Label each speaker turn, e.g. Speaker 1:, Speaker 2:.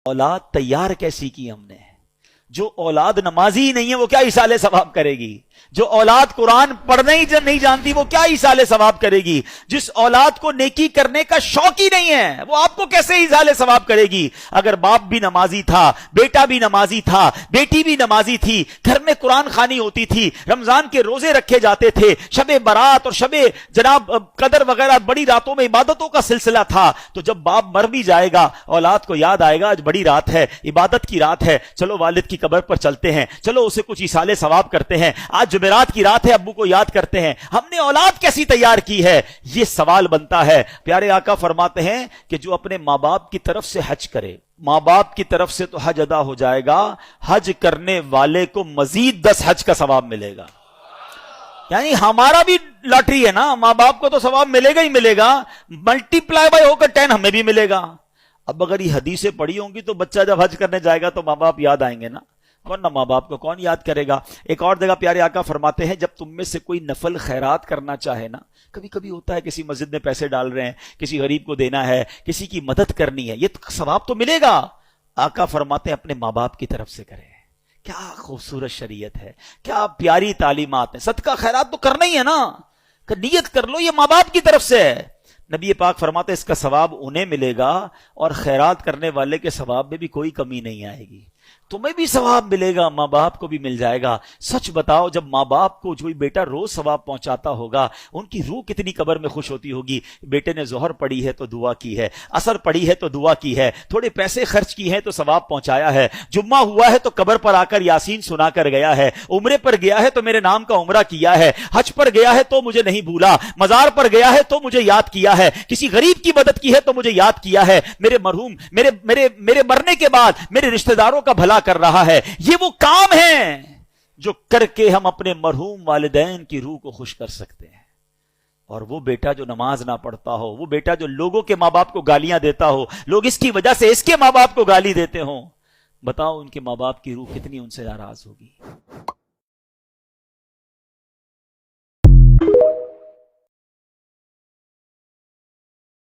Speaker 1: اولاد تیار کیسی کی ہم نے؟ جو اولاد نمازی ہی نہیں ہے وہ کیا ایصال ثواب کرے گی؟ جو اولاد قرآن پڑھنے ہی نہیں جانتی وہ کیا ایصال ثواب کرے گی؟ جس اولاد کو نیکی کرنے کا شوق ہی نہیں ہے وہ آپ کو کیسے ایصال ثواب کرے گی؟ اگر باپ بھی نمازی تھا، بیٹا بھی نمازی تھا، بیٹی بھی نمازی تھی، گھر میں قرآن خوانی ہوتی تھی، رمضان کے روزے رکھے جاتے تھے، شب برات اور شب جناب قدر وغیرہ بڑی راتوں میں عبادتوں کا سلسلہ تھا، تو جب باپ مر بھی جائے گا اولاد کو یاد آئے گا آج بڑی رات ہے، عبادت کی رات ہے، چلو والد کی قبر پر چلتے ہیں، چلو اسے کچھ ایصال ثواب کرتے ہیں، آج جمعرات کی رات ہے ابو کو یاد کرتے ہیں۔ ہم نے اولاد کیسی تیار کی ہے؟ یہ سوال بنتا ہے۔ پیارے آقا فرماتے ہیں کہ جو اپنے ماں باپ کی طرف سے حج کرے، ماں باپ کی طرف سے تو حج ادا ہو جائے گا، حج کرنے والے کو مزید 10 حج کا ثواب ملے گا۔ یعنی ہمارا بھی لاٹری ہے نا، ماں باپ کو تو ثواب ملے گا ہی ملے گا، ملٹی پلائی بائی ہو کر 10 ہمیں بھی ملے گا۔ اب اگر یہ حدیثیں پڑھی ہوں گی تو بچہ جب حج کرنے جائے گا تو ماں باپ یاد آئیں گے نا، ورنہ ماں باپ کو کون یاد کرے گا؟ ایک اور جگہ پیارے آقا فرماتے ہیں جب تم میں سے کوئی نفل خیرات کرنا چاہے نا، کبھی کبھی ہوتا ہے کسی مسجد میں پیسے ڈال رہے ہیں، کسی غریب کو دینا ہے، کسی کی مدد کرنی ہے، یہ ثواب تو ملے گا۔ آقا فرماتے ہیں اپنے ماں باپ کی طرف سے کرے۔ کیا خوبصورت شریعت ہے، کیا پیاری تعلیمات ہیں۔ صدقہ خیرات تو کرنا ہی ہے نا، کہ نیت کر لو یہ ماں باپ کی طرف سے ہے۔ نبی پاک فرماتے ہیں اس کا ثواب انہیں ملے گا اور خیرات کرنے والے کے ثواب میں بھی کوئی کمی نہیں آئے گی، تمہیں بھی ثواب ملے گا، ماں باپ کو بھی مل جائے گا۔ سچ بتاؤ جب ماں باپ کو جو بیٹا روز ثواب پہنچاتا ہوگا ان کی روح کتنی قبر میں خوش ہوتی ہوگی۔ بیٹے نے ظہر پڑھی ہے تو دعا کی ہے، عصر پڑھی ہے تو دعا کی ہے، تھوڑے پیسے خرچ کی ہیں تو ثواب پہنچایا ہے، جمعہ ہوا ہے تو قبر پر آ کر یاسین سنا کر گیا ہے، عمرے پر گیا ہے تو میرے نام کا عمرہ کیا ہے، حج پر گیا ہے تو مجھے نہیں بھولا، مزار پر گیا ہے تو مجھے یاد کیا ہے، کسی غریب کی مدد کی ہے تو مجھے یاد کیا ہے، میرے مرحوم میرے مرنے کے بعد میرے رشتہ داروں کا بھلا کر رہا ہے۔ یہ وہ کام ہیں جو کر کے ہم اپنے مرحوم والدین کی روح کو خوش کر سکتے ہیں۔ اور وہ بیٹا جو نماز نہ پڑھتا ہو، وہ بیٹا جو لوگوں کے ماں باپ کو گالیاں دیتا ہو، لوگ اس کی وجہ سے اس کے ماں باپ کو گالی دیتے ہوں، بتاؤ ان کے ماں باپ کی روح کتنی ان سے ناراض ہوگی۔